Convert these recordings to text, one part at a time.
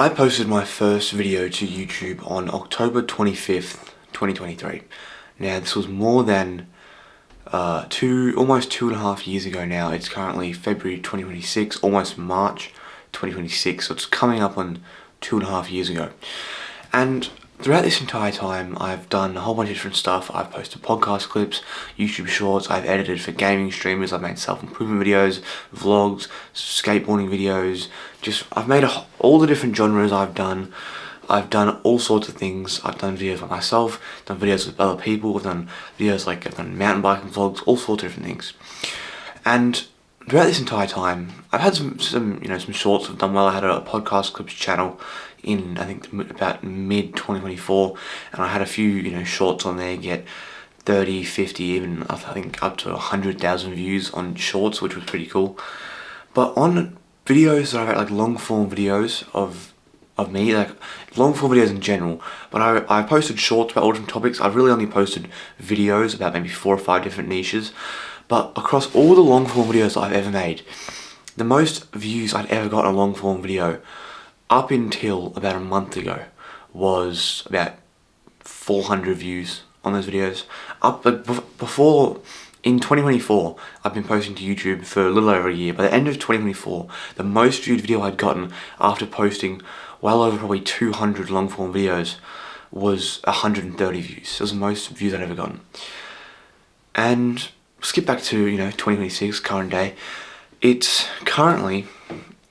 I posted my first video to YouTube on October 25th, 2023. Now this was more than almost 2.5 years ago now. It's currently February 2026, almost March 2026, so it's coming up on 2.5 years ago. And throughout this entire time, I've done a whole bunch of different stuff. I've posted podcast clips, YouTube shorts, I've edited for gaming streamers, I've made self-improvement videos, vlogs, skateboarding videos, I've made all the different genres I've done all sorts of things. I've done videos by myself, done videos with other people, I've done mountain biking vlogs, all sorts of different things. And throughout this entire time, I've had some shorts I've done well. I had a podcast clips channel in, I think, about mid 2024, and I had a few shorts on there get 30, 50, even I think up to 100,000 views on shorts, which was pretty cool. But on videos that I've had, like long form videos of me, like long form videos in general, but I posted shorts about all different topics. I've really only posted videos about maybe 4 or 5 different niches. But across all the long form videos that I've ever made, the most views I'd ever got on a long form video up until about a month ago was about 400 views on those videos. Before, in 2024, I've been posting to YouTube for a little over a year. By the end of 2024, the most viewed video I'd gotten after posting well over probably 200 long form videos was 130 views. It was the most views I'd ever gotten. And skip back to 2026, current day. It's currently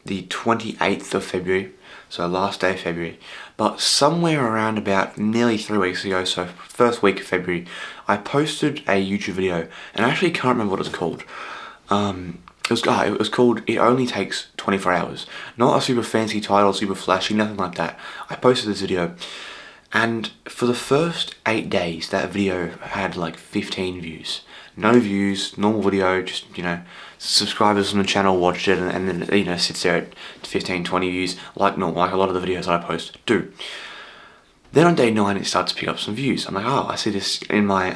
the 28th of February, so last day of February, but somewhere around about nearly 3 weeks ago, so first week of February, I posted a YouTube video, and I actually can't remember what it's called. It was called It Only Takes 24 Hours. Not a super fancy title, super flashy, nothing like that. I posted this video, and for the first 8 days, that video had like 15 views. No views, normal video, just, subscribers on the channel watched it and then, sits there at 15, 20 views, like normal, like a lot of the videos that I post do. Then on day 9, it starts to pick up some views. I'm like, oh, I see this in my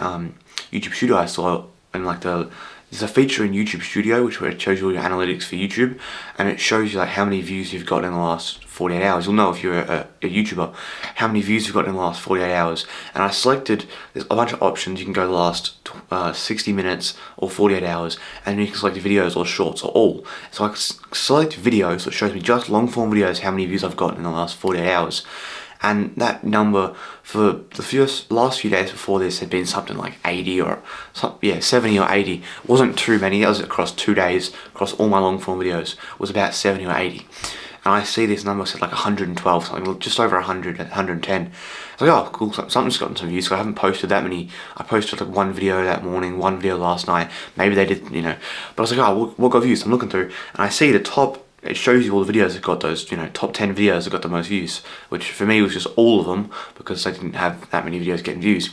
YouTube Studio I saw, and there's a feature in YouTube Studio where it shows you all your analytics for YouTube, and it shows you like how many views you've got in the last 48 hours. You'll know if you're a YouTuber how many views you've got in the last 48 hours. And I selected, there's a bunch of options. You can go the last 60 minutes or 48 hours, and you can select videos or shorts or all. So I select videos, so it shows me just long form videos how many views I've got in the last 48 hours. And that number for the last few days before this had been something like 80 or 70 or 80. It wasn't too many. That was across 2 days, across all my long form videos. It was about 70 or 80. And I see this number said like 112, something just over 100, 110. I was like, oh, cool, something's gotten some views. So I haven't posted that many. I posted like one video that morning, one video last night. Maybe they did, But I was like, oh, what got views? I'm looking through, and I see the top. It shows you all the videos that got those, top 10 videos that got the most views, which for me was just all of them because I didn't have that many videos getting views.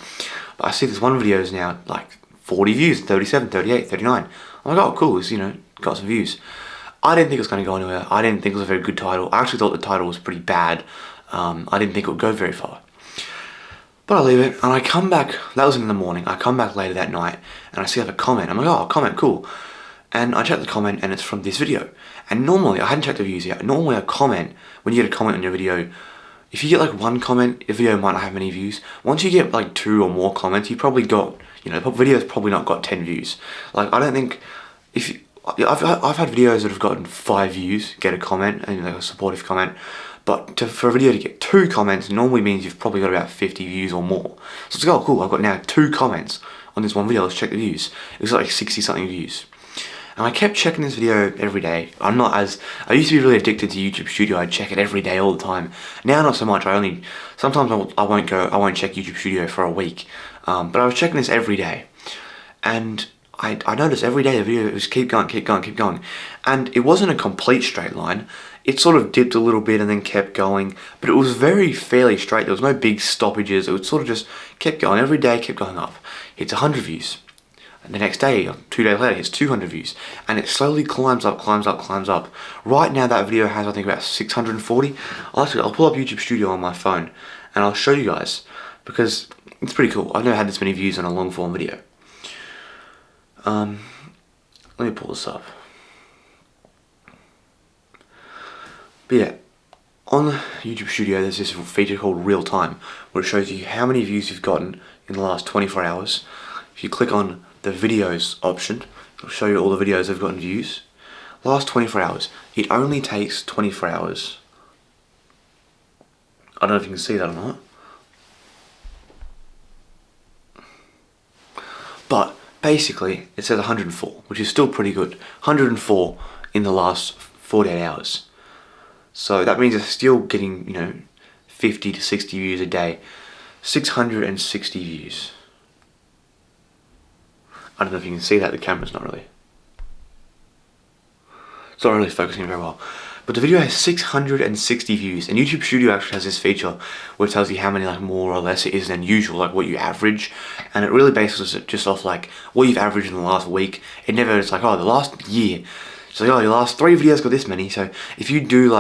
But I see this one video is now like 40 views, 37, 38, 39. I'm like, oh, cool, it's, got some views. I didn't think it was going to go anywhere. I didn't think it was a very good title. I actually thought the title was pretty bad. I didn't think it would go very far. But I leave it, and I come back, that was in the morning, I come back later that night, and I see a comment. I'm like, oh, comment, cool. And I check the comment, and it's from this video. And normally, I hadn't checked the views yet. Normally, a comment, when you get a comment on your video, if you get like one comment, the video might not have many views. Once you get like 2 or more comments, you probably got, the video's probably not got 10 views. Like, I don't think, I've had videos that have gotten 5 views, get a comment, and like a supportive comment. But for a video to get 2 comments normally means you've probably got about 50 views or more. So it's like, oh cool, I've got now 2 comments on this one video, let's check the views. It was like 60 something views. And I kept checking this video every day. I used to be really addicted to YouTube Studio. I'd check it every day, all the time. Now not so much. Sometimes I won't check YouTube Studio for a week. But I was checking this every day. And I noticed every day the video was keep going. And it wasn't a complete straight line. It sort of dipped a little bit and then kept going. But it was fairly straight. There was no big stoppages. It would sort of just kept going. Every day kept going up. It's 100 views. And the next day, 2 days later, it's 200 views. And it slowly climbs up. Right now that video has, I think, about 640. I'll pull up YouTube Studio on my phone and I'll show you guys, because it's pretty cool. I've never had this many views on a long form video. Let me pull this up. But yeah, on YouTube Studio, there's this feature called Real Time, where it shows you how many views you've gotten in the last 24 hours. If you click on the videos option, it'll show you all the videos that have gotten views. Last 24 hours. It only takes 24 hours. I don't know if you can see that or not. But basically, it says 104, which is still pretty good. 104 in the last 48 hours. So that means it's still getting, 50 to 60 views a day. 660 views. I don't know if you can see that, the camera's not really. It's not really focusing very well. But the video has 660 views, and YouTube Studio actually has this feature where it tells you how many more or less it is than usual, like what you average, and it really bases it just off like what you've averaged in the last week. It never is like, oh, the last year. It's like, oh, your last 3 videos got this many. So if you do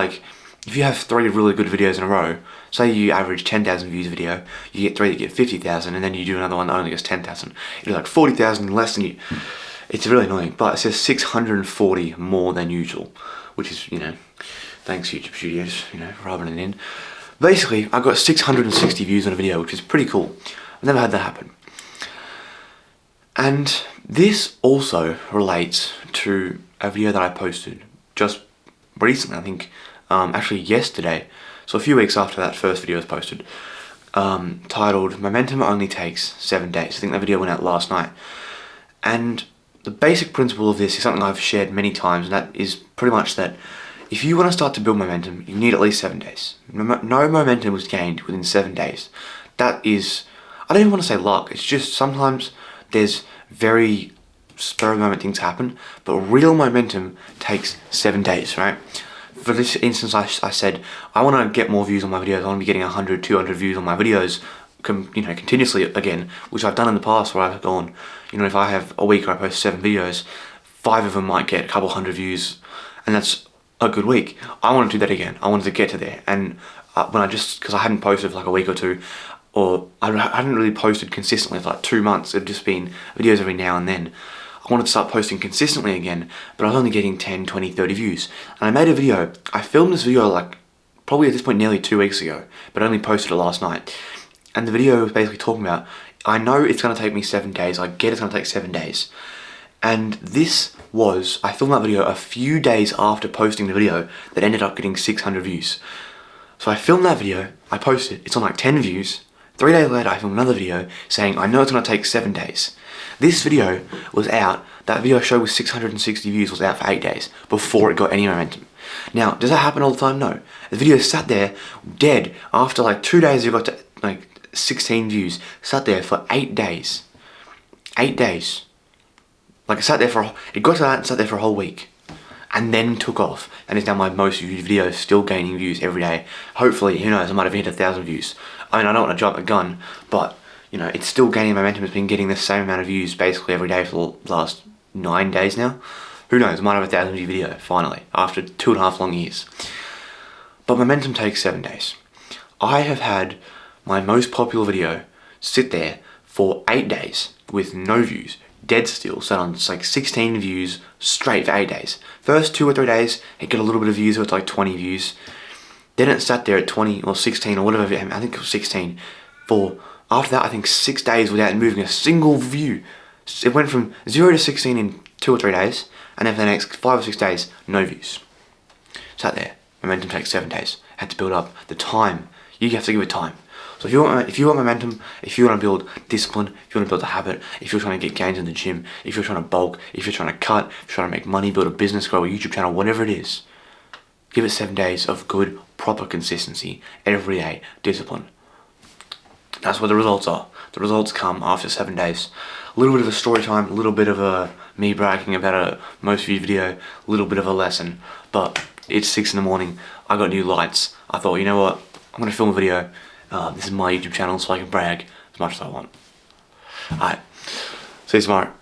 if you have 3 really good videos in a row, say you average 10,000 views a video, you get 3 that get 50,000, and then you do another one that only gets 10,000. It'll be like 40,000 less than you. It's really annoying, but it says 640 more than usual, which is, thanks YouTube Studios, rubbing it in. Basically, I got 660 views on a video, which is pretty cool. I've never had that happen. And this also relates to a video that I posted just recently, I think, actually yesterday, so a few weeks after that first video was posted, titled Momentum Only Takes 7 Days. I think that video went out last night. And the basic principle of this is something I've shared many times, and that is pretty much that if you want to start to build momentum, you need at least 7 days. No momentum was gained within 7 days. That is, I don't even want to say luck, it's just sometimes there's very spur of the moment things happen, but real momentum takes 7 days, right? For this instance, I said, I want to get more views on my videos, I want to be getting 100, 200 views on my videos, continuously again, which I've done in the past where I've gone, if I have a week where I post 7 videos, 5 of them might get a couple hundred views, and that's a good week. I want to do that again. I wanted to get to there, and because I hadn't posted for like a week or two, or I hadn't really posted consistently for like 2 months, it'd just been videos every now and then. I wanted to start posting consistently again, but I was only getting 10, 20, 30 views. And I made a video, I filmed this video probably at this point nearly 2 weeks ago, but I only posted it last night. And the video was basically talking about, I know it's going to take me 7 days, I get it's going to take 7 days. And I filmed that video a few days after posting the video that ended up getting 600 views. So I filmed that video, I posted, it's on like 10 views. 3 days later I filmed another video saying I know it's going to take 7 days. This video was out, that video show with 660 views was out for 8 days before it got any momentum. Now, does that happen all the time? No. The video sat there dead after like 2 days it got to 16 views, sat there for 8 days. 8 days. It got to that and sat there for a whole week. And then took off. And it's now my most viewed video, still gaining views every day. Hopefully, who knows, I might have hit 1,000 views. I don't want to jump the gun, but, it's still gaining momentum. It's been getting the same amount of views basically every day for the last 9 days now. Who knows, I might have 1,000 view video, finally, after 2.5 long years. But momentum takes 7 days. I have had my most popular video sit there for 8 days with no views, dead still, sat on like 16 views straight for 8 days. First 2 or 3 days, it got a little bit of views, so it's like 20 views. Then it sat there at 20 or 16 or whatever, I think it was 16, for after that I think 6 days without moving a single view. It went from 0 to 16 in 2 or 3 days, and then for the next 5 or 6 days, no views. Sat there. Momentum takes 7 days. Had to build up the time. You have to give it time. So if you want momentum, if you want to build discipline, if you want to build a habit, if you're trying to get gains in the gym, if you're trying to bulk, if you're trying to cut, if you're trying to make money, build a business, grow a YouTube channel, whatever it is, give it 7 days of good, proper consistency, every day, discipline. That's what the results are. The results come after 7 days. A little bit of a story time, a little bit of me bragging about a most viewed video, a little bit of a lesson, but it's 6 in the morning, I got new lights. I thought, you know what, I'm going to film a video. This is my YouTube channel, so I can brag as much as I want. Alright, see you tomorrow.